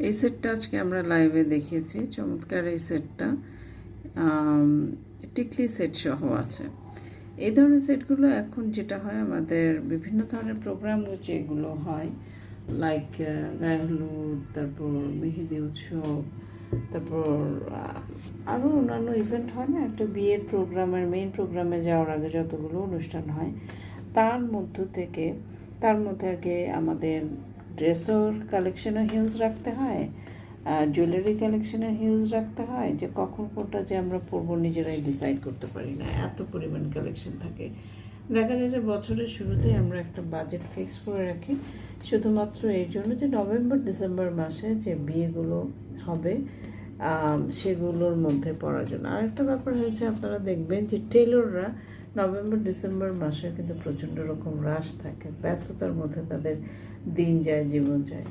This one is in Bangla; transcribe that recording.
এই সেটটা আজকে আমরা লাইভে দেখিয়েছি। চমৎকার এই সেটটা টিকলি সেট সহ আছে। এই ধরনের সেটগুলো এখন যেটা হয়, আমাদের বিভিন্ন ধরনের প্রোগ্রাম যেগুলো হয়, লাইক গায়ে হলুদ, তারপর মেহেদি উৎসব, তারপর আরও অন্যান্য ইভেন্ট হয় না, একটা বিয়ের প্রোগ্রামের মেইন প্রোগ্রামে যাওয়ার আগে যতগুলো অনুষ্ঠান হয়, তার মধ্যে আগে আমাদের ড্রেসের কালেকশনও হিউজ রাখতে হয়, জুয়েলারি কালেকশনে হিউজ রাখতে হয়, যে কখন কোনটা যে আমরা পরবো নিজেরাই ডিসাইড করতে পারি না, এত পরিমাণ কালেকশন থাকে। দেখা যায় যে বছরের শুরুতেই আমরা একটা বাজেট ফিক্স করে রাখি, শুধুমাত্র এই জন্য যে নভেম্বর ডিসেম্বর মাসে যে বিয়েগুলো হবে সেগুলোর মধ্যে পড়ার জন্য। আরেকটা ব্যাপার হয়েছে, আপনারা দেখবেন যে টেলররা নভেম্বর ডিসেম্বর মাসে কিন্তু প্রচণ্ড রকম রাশ থাকে, ব্যস্ততার মধ্যে তাদের দিন যায়, জীবন যায়।